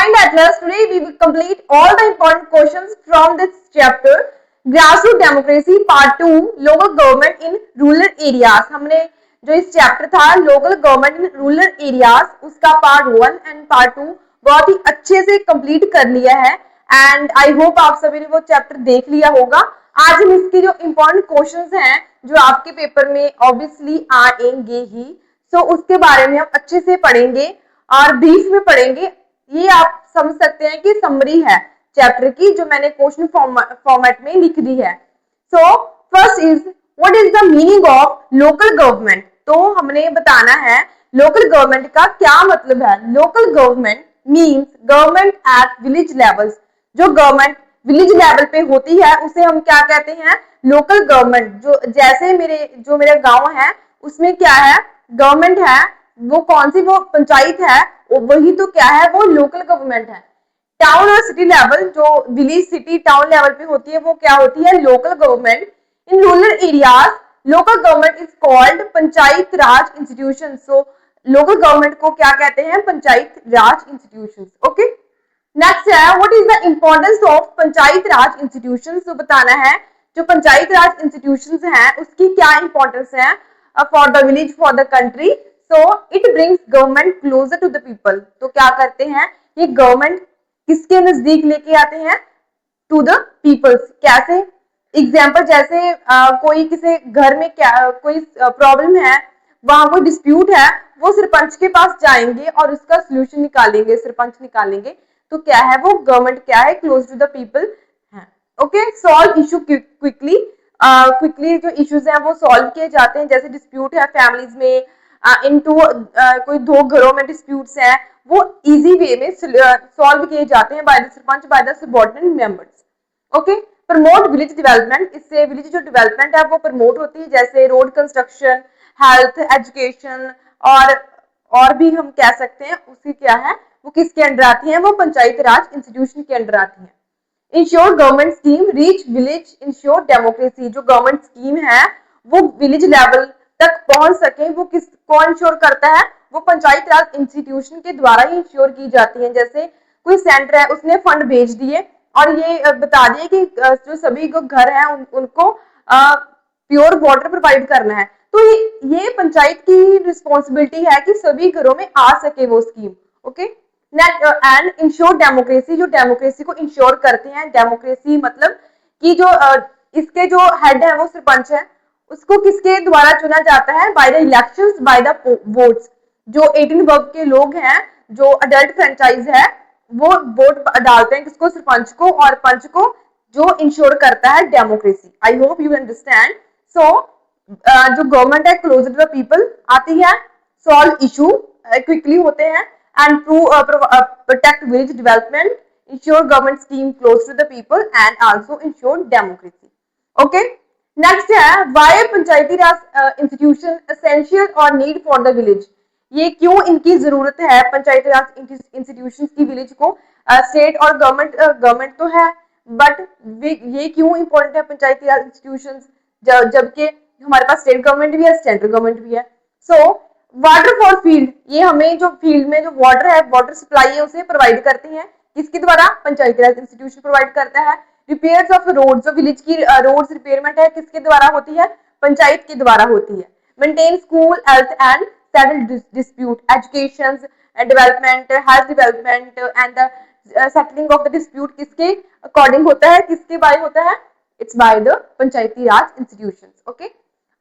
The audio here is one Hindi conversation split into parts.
Kind Atlas. Today we will complete all the important questions from this chapter. Grassroots Democracy Part 2, Local Government in Rural Areas. हमने जो इस चैप्टर था local government in rural areas उसका पार्ट 1 एंड पार्ट 2 बहुत ही अच्छे से कंप्लीट कर लिया है एंड आई होप आप सभी ने वो चैप्टर देख लिया होगा। आज हम इसके जो इम्पोर्टेंट क्वेश्चंस हैं जो आपके पेपर में ऑब्वियसली आएंगे ही, सो उसके बारे में हम अच्छे से पढ़ेंगे और ब्रीफ में पढ़ेंगे। ये आप समझ सकते हैं कि समरी है चैप्टर की जो मैंने क्वेश्चन फॉर्मेट में लिख दी है। So first is what is the meaning of local government. तो हमने बताना है लोकल गवर्नमेंट का क्या मतलब है। Local government means government at village levels. जो गवर्नमेंट विलेज लेवल पे होती है उसे हम क्या कहते हैं, लोकल गवर्नमेंट। जो जैसे मेरा गांव है उसमें क्या है, गवर्नमेंट है, वो कौन सी, वो पंचायत है, वही तो क्या है, वो लोकल गवर्नमेंट है। टाउन और सिटी लेवल, जो विलेज सिटी टाउन लेवल पे होती है वो क्या होती है, local government. In rural areas local government is called panchayat Raj institution. So local government को क्या कहते हैं, पंचायत राज इंस्टीट्यूशन। ओके, नेक्स्ट है what is the importance of panchayat Raj institution. तो बताना है जो पंचायत राज इंस्टीट्यूशंस हैं उसकी क्या इंपॉर्टेंस है for the village, for the country. So it brings government closer to the people. तो क्या करते हैं, ये गवर्नमेंट किसके नजदीक लेके आते हैं, टू द पीपल्स। कैसे, एग्जाम्पल जैसे कोई किसी घर में क्या कोई प्रॉब्लम है, वहां कोई डिस्प्यूट है, वो सरपंच के पास जाएंगे और उसका सोल्यूशन निकालेंगे, सरपंच निकालेंगे। तो क्या है, वो गवर्नमेंट क्या है, क्लोज टू द पीपल है। Okay, solve issue quickly. Quickly जो इश्यूज हैं वो सॉल्व किए जाते हैं। जैसे डिस्प्यूट है फैमिलीज में, कोई दो घरों में डिस्प्यूट्स हैं, वो इजी वे में सॉल्व किए जाते हैं by the sarpanch, by the subordinate members. Okay, promote village development. इससे विलेज जो डेवलपमेंट है वो प्रमोट होती है, जैसे रोड कंस्ट्रक्शन, हेल्थ, एजुकेशन और भी हम कह सकते हैं। उसकी क्या है, वो किसके अंडर आती है, वो पंचायत राज इंस्टीट्यूशन के अंडर आती है। Ensure government scheme reach village, ensure democracy. जो गवर्नमेंट स्कीम है वो विलेज लेवल तक पहुंच सके, वो कौन इंश्योर करता है, वो पंचायत राज इंस्टीट्यूशन के द्वारा ही इंश्योर की जाती है। जैसे कोई सेंटर है उसने फंड भेज दिए और ये बता दिए कि जो सभी घर हैं उनको प्योर वाटर प्रोवाइड करना है, तो ये पंचायत की रिस्पॉन्सिबिलिटी है कि सभी घरों में आ सके वो scheme. Okay, and ensure democracy. जो डेमोक्रेसी को इंश्योर करते हैं, डेमोक्रेसी मतलब कि जो इसके जो हेड है वो सरपंच है, उसको किसके द्वारा चुना जाता है, bye the elections, by the votes. जो 18 वर्ग के लोग हैं, जो अडल्ट फ्रेंचाइज है, वो वोट डालते हैं किसको, सरपंच को, और पंच को, जो इंश्योर करता है democracy. I hope you understand. So जो गवर्नमेंट है क्लोज टू द पीपल आती है, सॉल्व इशू क्विकली होते हैं, and protect village development, ensure government scheme close to the people and also ensure democracy. Okay, next है why Panchayati Raj institution essential और नीड फॉर द विलेज। ये क्यों इनकी जरूरत है पंचायती राज इंस्टीट्यूशंस की विलेज को। स्टेट और गवर्नमेंट तो है, बट ये क्यों इंपॉर्टेंट है पंचायती राज इंस्टीट्यूशंस, जबकि हमारे पास स्टेट गवर्नमेंट भी है, सेंट्रल गवर्नमेंट भी है। सो वाटर फॉर फील्ड, ये हमें जो फील्ड में जो वाटर है, वाटर सप्लाई है, उसे प्रोवाइड करते हैं किसके द्वारा, पंचायती राज इंस्टीट्यूशन प्रोवाइड करता है। रिपेयर्स ऑफ रोड, जो विलेज की रोड्स रिपेयरमेंट है किसके द्वारा होती है, पंचायत के द्वारा होती है। Maintain school, health and settle dispute, education development, health development and the settling of the dispute किसके अकॉर्डिंग होता है, किसके बाय होता है, it's by the Panchayati Raj institutions. Okay,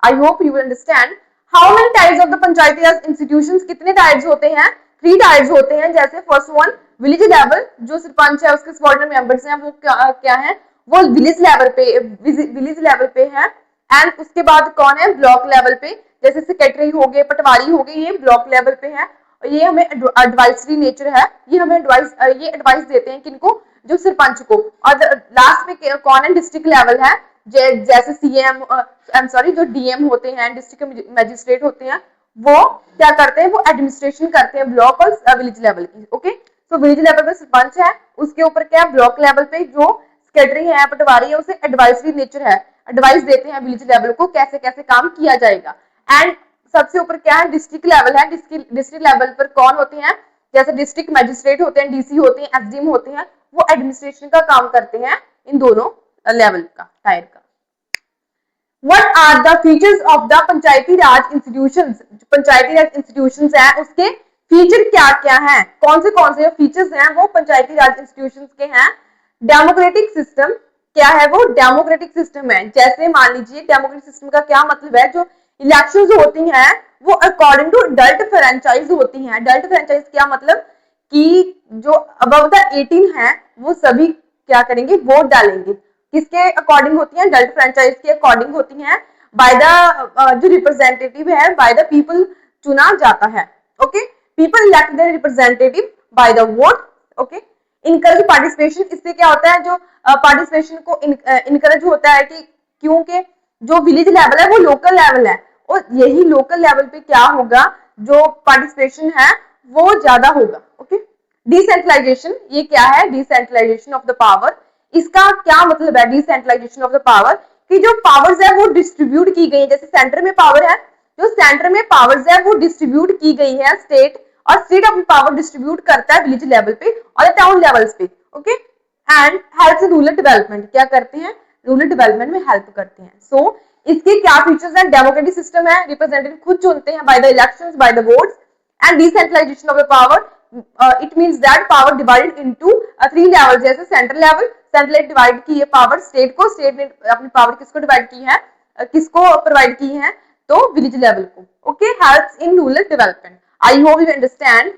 I hope you will understand. How many types of the Panchayati Raj institutions, कितने टाइप्स होते हैं, 3 टाइप्स होते हैं। जैसे फर्स्ट वन विलेज लेवल, जो सरपंच है उसके सबऑर्डिनेट मेंबर्स हैं वो क्या है, वो विलेज लेवल पे है। एंड उसके बाद कौन है, ब्लॉक लेवल पे, जैसे सेक्रेटरी हो गए, पटवारी हो गए, ये ब्लॉक लेवल पे है। और ये हमें एडवाइजरी नेचर है, ये हमें एडवाइस देते हैं किनको, जो सरपंच को। और लास्ट में कौन है, डिस्ट्रिक्ट लेवल है, जैसे सीएम, जो डीएम होते हैं, डिस्ट्रिक्ट मैजिस्ट्रेट होते हैं, वो क्या करते हैं, वो एडमिनिस्ट्रेशन करते हैं ब्लॉक और विलेज लेवल की। ओके, तो विलेज लेवल पे सरपंच है, उसके ऊपर क्या है, ब्लॉक लेवल पे जो सेक्रेटरी है, पटवारी है, उसे एडवाइजरी नेचर है, एडवाइस देते हैं विलेज लेवल को कैसे कैसे काम किया जाएगा। एंड सबसे ऊपर क्या है, डिस्ट्रिक्ट लेवल है, डिस्ट्रिक्ट लेवल पर कौन होते हैं, जैसे डिस्ट्रिक्ट मैजिस्ट्रेट होते हैं, डीसी होते हैं, एसडीएम होते हैं, वो एडमिनिस्ट्रेशन का काम करते हैं इन दोनों लेवल का, टायर का। What are the features of the Panchayati Raj institutions? Panchayati Raj institutions है उसके फीचर क्या क्या हैं? कौन से फीचर्स हैं वो पंचायती राज इंस्टीट्यूशंस के हैं? डेमोक्रेटिक सिस्टम क्या है? वो डेमोक्रेटिक सिस्टम है। जैसे मान लीजिए डेमोक्रेटिक सिस्टम का क्या मतलब है, जो इलेक्शंस होती हैं वो अकॉर्डिंग टू अडल्ट फ्रेंचाइज होती हैं। अडल्ट फ्रेंचाइज क्या मतलब कि जो अबव द 18 है वो सभी क्या करेंगे, वोट डालेंगे। किसके अकॉर्डिंग होती है? अडल्ट फ्रेंचाइज के अकॉर्डिंग होती हैं। बाय द जो रिप्रेजेंटेटिव है बाय द पीपल चुना जाता है। Okay, people elect the representative by the vote. Okay, encourage participation, इससे क्या होता है, जो पार्टिसिपेशन को इनकरेज होता है कि क्योंकि जो विलेज लेवल है वो लोकल लेवल है और यही लोकल लेवल पे क्या होगा, जो पार्टिसिपेशन है वो ज्यादा होगा। ओके, डिसेंट्रलाइजेशन, ये क्या है? Decentralisation of the power. इसका क्या मतलब है डिसेंट्रलाइजेशन ऑफ द पावर? कि जो पावर्स है वो डिस्ट्रीब्यूट की गई है। जैसे सेंटर में पावर है, जो सेंटर में पावर्स है वो डिस्ट्रीब्यूट की गई है स्टेट, और स्टेट अपनी पावर डिस्ट्रीब्यूट करता है विलेज लेवल पे और टाउन लेवल्स पे। Okay, and help in rural development, क्या करते हैं? रूरल डेवलपमेंट में हेल्प करते हैं। सो इसके क्या फीचर्स हैं? डेमोक्रेटिक सिस्टम है, रिप्रेजेंटेटिव खुद चुनते हैं by the elections, by the votes, and decentralisation of the power. It means that power divided into 3 level. जैसे सेंट्रल लेवल, सेंट्रल ने डिवाइड की है पावर स्टेट को, स्टेट ने अपनी पावर किसको डिवाइड की है, किसको प्रोवाइड की है, तो विलेज लेवल को। Okay, helps in rural development. I hope you understand.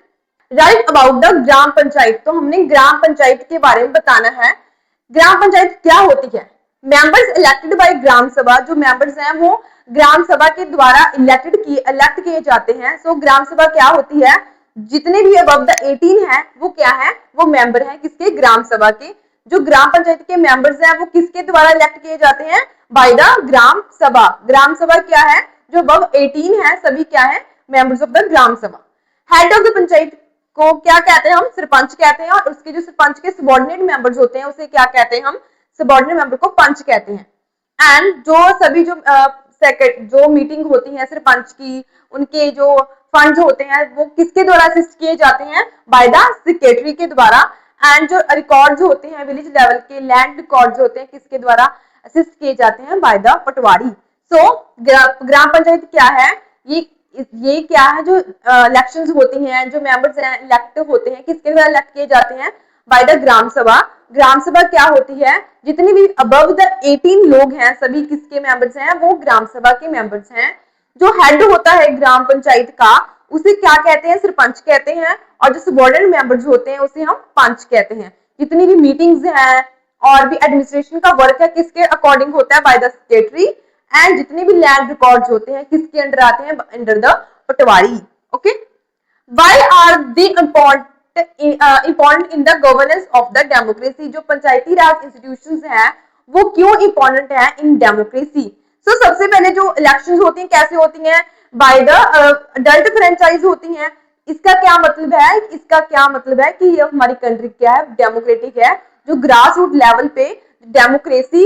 Right about the Gram Panchayat, तो हमने ग्राम पंचायत के बारे में बताना है। ग्राम पंचायत क्या होती है? मेंबर्स इलेक्टेड बाय ग्राम सभा, जो मेंबर्स हैं वो ग्राम सभा के द्वारा इलेक्ट किए जाते हैं। सो ग्राम सभा क्या होती है? जितने भी अबव द 18 है वो क्या है, वो मेंबर है किसके? ग्राम सभा के। जो ग्राम पंचायत के मेंबर्स हैं वो किसके द्वारा इलेक्ट किए जाते हैं? बाय द ग्राम सभा। ग्राम सभा क्या है? जो अबव 18 है सभी क्या है? मेंबर्स ऑफ द ग्राम सभा। हेड ऑफ द पंचायत को क्या कहते हैं? हम सरपंच कहते हैं, और उसके जो सरपंच के सबॉर्डिनेट मेंबर्स होते हैं उसे क्या कहते हैं? हम सबॉर्डिनेट मेंबर को पंच कहते हैं। एंड जो सभी जो मीटिंग होती है सरपंच की, उनके जो फंड्स होते हैं वो किसके द्वारा असिस्ट किए जाते हैं? बाय द सेक्रेटरी के द्वारा। एंड जो रिकॉर्ड्स होते हैं विलेज लेवल के, लैंड रिकॉर्ड्स होते हैं किसके द्वारा असिस्ट किए जाते हैं? बाय द पटवारी। सो ग्राम पंचायत क्या है? ये क्या है? जो इलेक्शंस होती हैं, जो मेंबर्स हैं इलेक्ट होते हैं, किसके द्वारा इलेक्ट किए जाते हैं? बाय द ग्राम सभा। ग्राम सभा क्या होती है? जितने भी अबव द 18 लोग हैं सभी किसके मेंबर्स हैं? वो ग्राम सभा के मेंबर्स हैं। जो हेड होता है ग्राम पंचायत का उसे क्या कहते हैं? सरपंच कहते हैं, और जो सबॉर्डिनेट मेंबर्स होते हैं उसे हम पंच कहते हैं। जितनी भी मीटिंग्स हैं और भी एडमिनिस्ट्रेशन का वर्क है किसके अकॉर्डिंग होता है? By the secretary. एंड जितने भी लैंड रिकॉर्ड्स होते हैं किसके अंडर आते हैं? Under the patwari. Okay, why are the important in the governance of the democracy? जो पंचायती राज इंस्टीट्यूशंस हैं वो क्यों इंपॉर्टेंट है इन डेमोक्रेसी? सो सबसे पहले जो इलेक्शंस होती हैं कैसे होती हैं? बाय द अडल्ट फ्रेंचाइज होती हैं। इसका क्या मतलब है? इसका क्या मतलब है कि ये हमारी कंट्री क्या है? डेमोक्रेटिक है, जो ग्रास रूट लेवल पे डेमोक्रेसी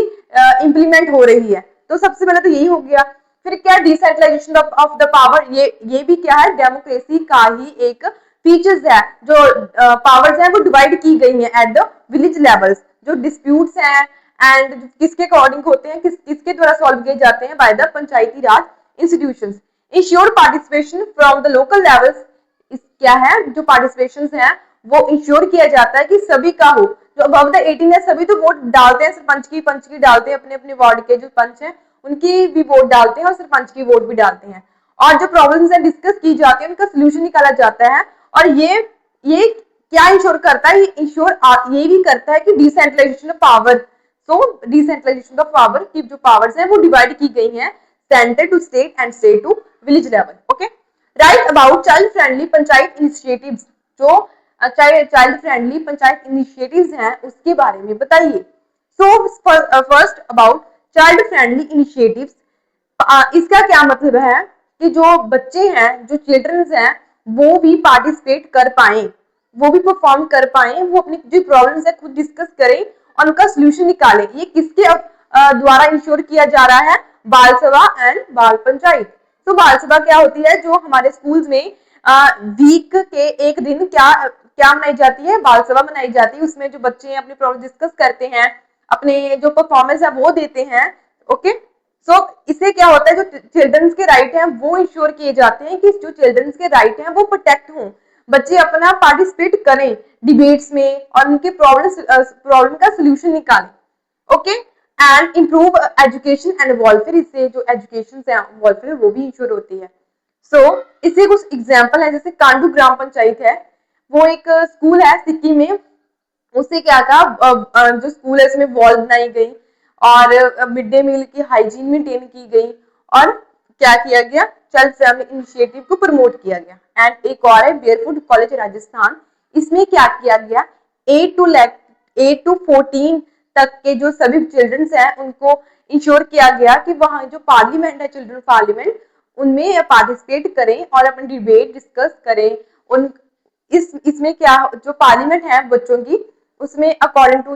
इंप्लीमेंट हो रही है। तो सबसे पहले तो यही हो गया। फिर क्या? डिसेंट्रलाइजेशन ऑफ द पावर, ये भी क्या है? डेमोक्रेसी का ही एक फीचर्स है। जो पावर्स हैं वो डिवाइड की गई हैं एट द विलेज लेवल्स। जो डिस्प्यूट्स हैं एंड किसके अकॉर्डिंग होते हैं, किसके द्वारा सॉल्व किए जाते हैं? By the Panchayati Raj institutions. Ensure participation from the local levels, क्या है? जो पार्टिसिपेशन है वो इंश्योर किया जाता है कि सभी का हो। जो अबव द 18 है सभी तो वोट डालते हैं, सरपंच की पंच की डालते हैं, अपने अपने वार्ड के जो पंच हैं उनकी भी वोट डालते हैं और सरपंच की वोट भी डालते हैं। और जो प्रॉब्लम्स है डिस्कस की जाती है, उनका सोल्यूशन निकाला जाता है। और ये क्या इंश्योर करता है? ये इंश्योर ये भी करता है कि decentralisation of power. So decentralisation of power की जो पावर्स हैं वो डिवाइड की गई हैं centre to state and state to village level. Okay, right about child friendly panchayat initiatives. जो चाइल्ड फ्रेंडली पंचायत इनिशिएटिव्स हैं उसके बारे में बताइए। So first about child friendly initiatives, इसका क्या मतलब है कि जो बच्चे हैं, जो चिल्ड्रंस हैं, वो भी पार्टिसिपेट कर पाए, वो भी परफॉर्म कर पाए, वो अपनी जो प्रॉब्लम्स है खुद डिस्कस करें और उनका सोल्यूशन निकालें। ये किसके द्वारा इंश्योर किया जा रहा है? बाल सभा एंड बाल पंचायत। तो बाल सभा क्या होती है? जो हमारे स्कूल्स में वीक के एक दिन क्या क्या मनाई जाती है, बाल सभा मनाई जाती है। उसमें जो बच्चे अपनी प्रॉब्लम डिस्कस करते हैं, अपने जो परफॉर्मेंस है वो देते हैं। ओके, सो इससे क्या होता है, जो चिल्ड्रंस के राइट हैं वो इंश्योर किए जाते हैं कि जो चिल्ड्रंस के राइट हैं वो प्रोटेक्ट हों, बच्चे अपना पार्टिसिपेट करें डिबेट्स में और उनके प्रॉब्लम का सोल्यूशन निकालें। Okay, and improve education and welfare, इससे जो एजुकेशन है वेलफेयर वो भी इंश्योर होती है। सो इससे कुछ एग्जांपल है, जैसे कांडू ग्राम पंचायत है, वो एक स्कूल है सिक्किम में। उससे क्या था, जो स्कूल है इसमें वॉल बनाई गई और मिड डे मील की हाइजीन मेंटेन की गई और क्या किया गया, चाइल्ड फैमिली इनिशिएटिव को प्रमोट किया गया। एंड एक और है बेयरफुट कॉलेज राजस्थान, इसमें क्या किया गया, 8 to 14 तक के जो सभी चिल्ड्रंस हैं उनको इंश्योर किया गया कि वहाँ जो पार्लियामेंट है, चिल्ड्रन पार्लियामेंट, उनमें पार्टिसिपेट करें और अपनी डिबेट डिस्कस करें। उन इसमें क्या, जो पार्लियामेंट है बच्चों की, उसमें अकॉर्डिंग टू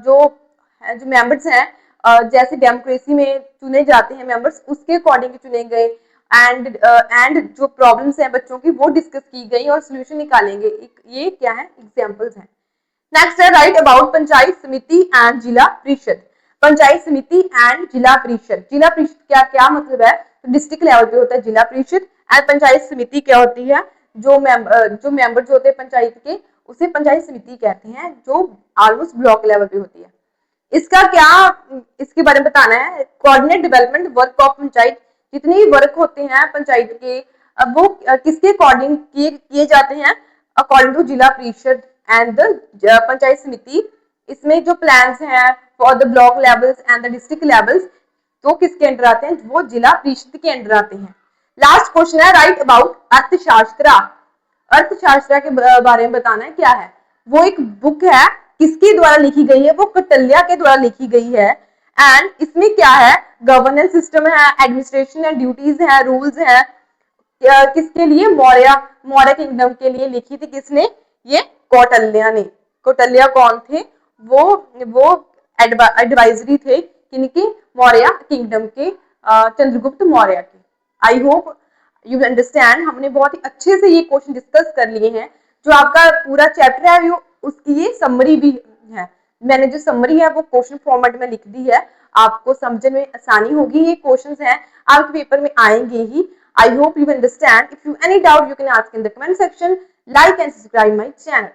जो मेंबर्स हैं, जैसे डेमोक्रेसी में चुने जाते हैं मेंबर्स, उसके अकॉर्डिंग चुने गए। एंड जो प्रॉब्लम्स हैं बच्चों की वो डिस्कस की गई और सोल्यूशन निकालेंगे। ये क्या है, एग्जांपल्स हैं। नेक्स्ट है राइट अबाउट पंचायत समिति एंड जिला परिषद। पंचायत समिति एंड जिला परिषद, जिला परिषद क्या क्या मतलब है, तो डिस्ट्रिक्ट लेवल पे होता है जिला परिषद। एंड पंचायत समिति क्या होती है, जो मेंबर्स होते हैं पंचायत के, उसे पंचायत समिति कहते हैं, जो ऑलमोस्ट ब्लॉक लेवल पे होती है। इसका क्या, इसके बारे में बताना है, coordinate development work of panchayat, जितने वर्क होते हैं पंचायत के, अब वो किसके अकॉर्डिंग किए जाते हैं, अकॉर्डिंग टू जिला परिषद एंड द पंचायत समिति। इसमें जो प्लान्स हैं for the block levels and the district levels, तो किसके अंडर आते हैं, वो जिला परिषद के अंडर आते हैं। लास्ट क्वेश्चन है राइट अबाउट अर्थशास्त्र। अर्थशास्त्र के बारे में बताना है क्या है, वो एक बुक है, किसके द्वारा लिखी गई है, वो कौटिल्य के द्वारा लिखी गई है। एंड इसमें क्या है, गवर्नेंस सिस्टम है, एडमिनिस्ट्रेशन है, ड्यूटीज है, रूल्स है, किसके लिए, मौर्य किंगडम के लिए लिखी थी किसने, ये कौटिल्य ने। कौटिल्य कौन थे, वो एडवाइजरी थे किनके, मौर्य किंगडम के, चंद्रगुप्त मौर्य के। आई होप यू अंडरस्टैंड, हमने बहुत ही अच्छे से ये क्वेश्चन डिस्कस कर लिए हैं। जो आपका पूरा चैप्टर है वो उसकी ये समरी भी है, मैंने जो समरी है वो क्वेश्चन फॉर्मेट में लिख दी है, आपको समझने में आसानी होगी। ये क्वेश्चंस हैं आपके पेपर में आएंगे ही। I hope you understand. If you any doubt you can ask in the comment section. Like and subscribe my channel.